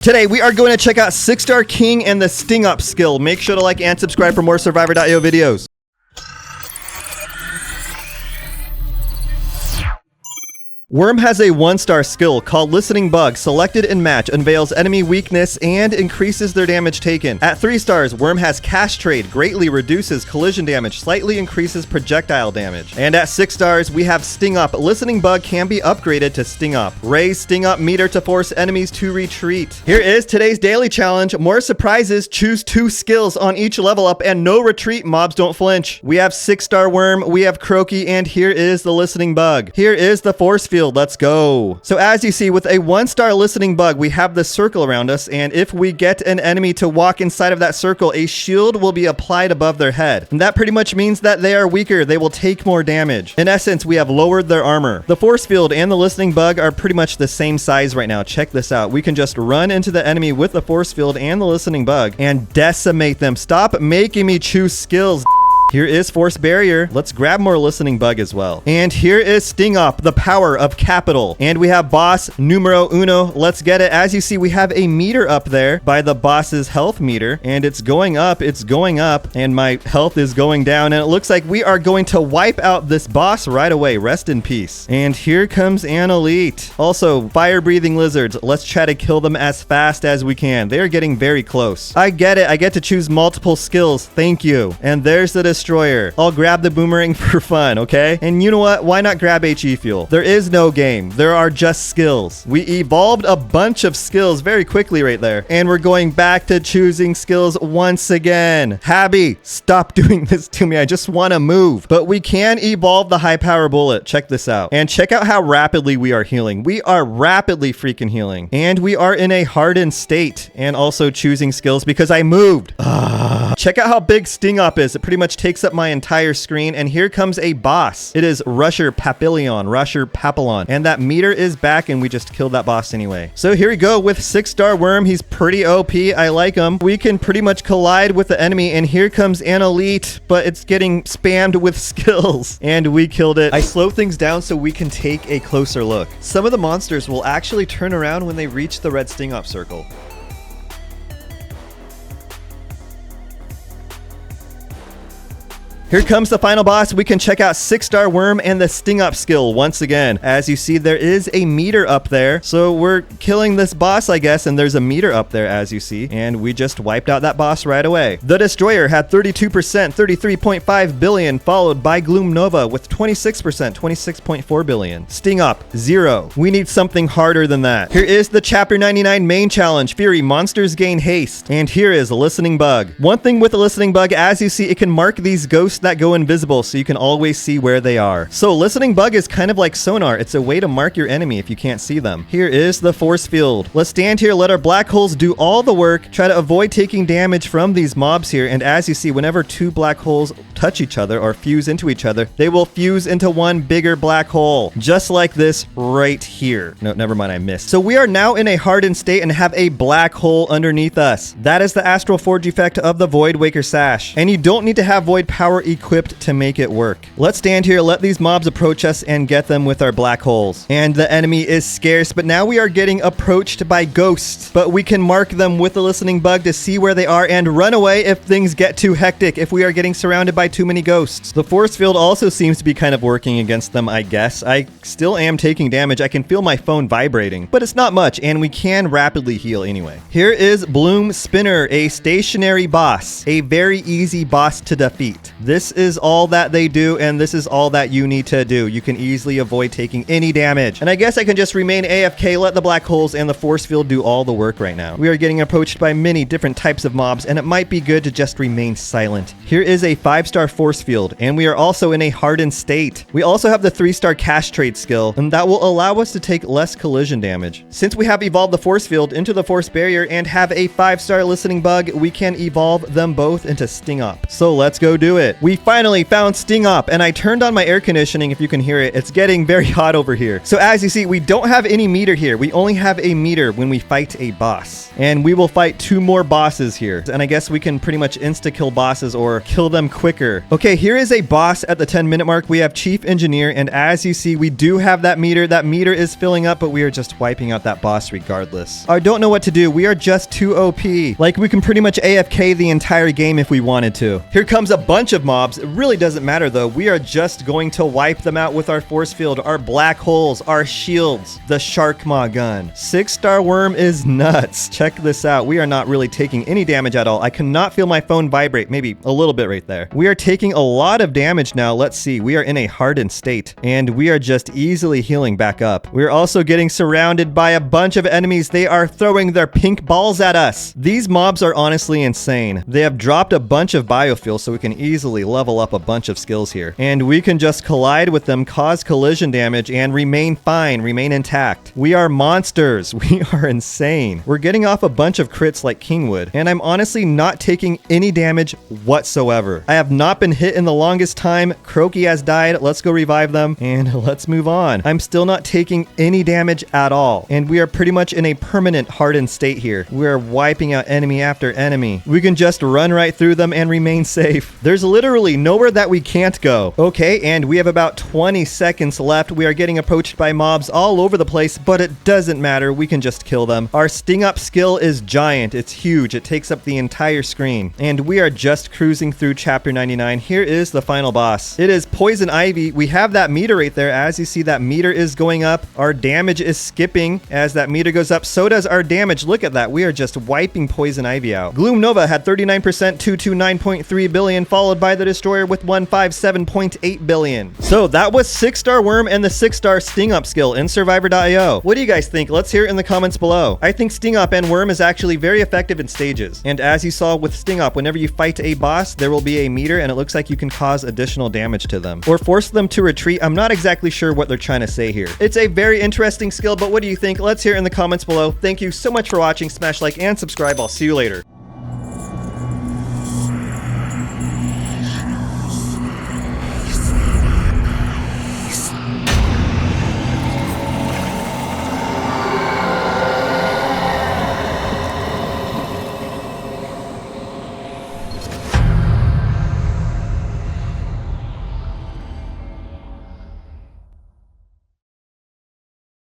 Today, we are going to check out 6-Star King and the Sting Up skill. Make sure to like and subscribe for more Survivor.io videos. Worm has a 1-star skill called Listening Bug. Selected in match, unveils enemy weakness and increases their damage taken. At 3 stars, Worm has Cash Trade, greatly reduces collision damage, slightly increases projectile damage. And at 6 stars, we have Sting Up. Listening Bug can be upgraded to Sting Up. Raise Sting Up meter to force enemies to retreat. Here is today's daily challenge. More surprises, choose 2 skills on each level up, and no retreat, mobs don't flinch. We have 6-star Worm, we have Croaky, and here is the Listening Bug. Here is the Force Field. Let's go. So as you see, with a 1-star Listening Bug, we have the circle around us, and if we get an enemy to walk inside of that circle, a shield will be applied above their head. And that pretty much means that they are weaker. They will take more damage. In essence, we have lowered their armor. The Force Field and the Listening Bug are pretty much the same size right now. Check this out. We can just run into the enemy with the Force Field and the Listening Bug and decimate them. Stop making me choose skills. Here is Force Barrier. Let's grab more Listening Bug as well. And here is Sting Up, the power of capital. And we have boss numero uno. Let's get it. As you see, we have a meter up there by the boss's health meter, and it's going up, and my health is going down, and it looks like we are going to wipe out this boss right away. Rest in peace. And here comes an elite. Also, fire-breathing lizards. Let's try to kill them as fast as we can. They are getting very close. I get it. I get to choose multiple skills. Thank you. And there's the Destroyer. I'll grab the boomerang for fun, okay? And you know what? Why not grab HE fuel? There is no game. There are just skills. We evolved a bunch of skills very quickly right there. And we're going back to choosing skills once again. Habby, stop doing this to me. I just want to move. But we can evolve the high power bullet. Check this out. And check out how rapidly we are healing. We are rapidly freaking healing. And we are in a hardened state. And also choosing skills because I moved. Check out how big Sting Up is. It pretty much takes up my entire screen, and here comes a boss. It is Rusher Papillon, and that meter is back, and we just killed that boss anyway. So here we go with 6-star Worm. He's pretty OP. I like him. We can pretty much collide with the enemy, and here comes an elite, but it's getting spammed with skills, and we killed it. I slow things down so we can take a closer look. Some of the monsters will actually turn around when they reach the red Sting Up circle. Here comes the final boss. We can check out 6-star Worm and the Sting Up skill once again. As you see, there is a meter up there. So we're killing this boss, I guess, and there's a meter up there, as you see. And we just wiped out that boss right away. The Destroyer had 32%, 33.5 billion, followed by Gloom Nova with 26%, 26.4 billion. Sting Up, 0. We need something harder than that. Here is the Chapter 99 main challenge. Fury, monsters gain haste. And here is a Listening Bug. One thing with the Listening Bug, as you see, it can mark these ghosts that go invisible so you can always see where they are. So Listening Bug is kind of like sonar. It's a way to mark your enemy if you can't see them. Here is the Force Field. Let's stand here, let our black holes do all the work, try to avoid taking damage from these mobs here, and as you see, whenever 2 black holes touch each other or fuse into each other, they will fuse into one bigger black hole, just like this right here. No, never mind, I missed. So we are now in a hardened state and have a black hole underneath us. That is the Astral Forge effect of the Void Waker Sash, and you don't need to have Void Power equipped to make it work. Let's stand here, let these mobs approach us, and get them with our black holes. And the enemy is scarce, but now we are getting approached by ghosts, but we can mark them with the Listening Bug to see where they are and run away if things get too hectic, if we are getting surrounded by too many ghosts. The Force Field also seems to be kind of working against them, I guess. I still am taking damage. I can feel my phone vibrating, but it's not much, and we can rapidly heal anyway. Here is Bloom Spinner, a stationary boss, a very easy boss to defeat. This is all that they do, and this is all that you need to do. You can easily avoid taking any damage. And I guess I can just remain AFK, let the black holes and the Force Field do all the work right now. We are getting approached by many different types of mobs, and it might be good to just remain silent. Here is a 5-star Force Field, and we are also in a hardened state. We also have the 3-star Cash Trade skill, and that will allow us to take less collision damage. Since we have evolved the Force Field into the Force Barrier and have a 5-star Listening Bug, we can evolve them both into Sting Up. So let's go do it. We We finally found Sting Up, and I turned on my air conditioning. If you can hear it, it's getting very hot over here. So as you see, we don't have any meter here. We only have a meter when we fight a boss. And we will fight 2 more bosses here. And I guess we can pretty much insta-kill bosses or kill them quicker. Okay, here is a boss at the 10-minute mark. We have Chief Engineer, and as you see, we do have that meter. That meter is filling up, but we are just wiping out that boss regardless. I don't know what to do. We are just too OP. Like, we can pretty much AFK the entire game if we wanted to. Here comes a bunch of mobs. It really doesn't matter though. We are just going to wipe them out with our force field, our black holes, our shields, the shark maw gun. 6-star worm is nuts. Check this out. We are not really taking any damage at all. I cannot feel my phone vibrate. Maybe a little bit right there. We are taking a lot of damage now. Let's see. We are in a hardened state and we are just easily healing back up. We're also getting surrounded by a bunch of enemies. They are throwing their pink balls at us. These mobs are honestly insane. They have dropped a bunch of biofuel so we can easily level up a bunch of skills here. And we can just collide with them, cause collision damage, and remain fine, remain intact. We are monsters. We are insane. We're getting off a bunch of crits like Kingwood, and I'm honestly not taking any damage whatsoever. I have not been hit in the longest time. Croaky has died. Let's go revive them, and let's move on. I'm still not taking any damage at all, and we are pretty much in a permanent hardened state here. We are wiping out enemy after enemy. We can just run right through them and remain safe. There's literally nowhere that we can't go. Okay, and we have about 20 seconds left. We are getting approached by mobs all over the place, but it doesn't matter. We can just kill them. Our Sting Up skill is giant. It's huge. It takes up the entire screen. And we are just cruising through chapter 99. Here is the final boss. It is Poison Ivy. We have that meter right there. As you see, that meter is going up. Our damage is skipping as that meter goes up. So does our damage. Look at that. We are just wiping Poison Ivy out. Gloom Nova had 39%, 229.3 billion, followed by the Destroyer with 157.8 billion. So that was 6-star Worm and the 6-star Sting Up skill in Survivor.io. What do you guys think? Let's hear it in the comments below. I think Sting Up and Worm is actually very effective in stages. And as you saw with Sting Up, whenever you fight a boss, there will be a meter and it looks like you can cause additional damage to them or force them to retreat. I'm not exactly sure what they're trying to say here. It's a very interesting skill, but what do you think? Let's hear it in the comments below. Thank you so much for watching. Smash like and subscribe. I'll see you later.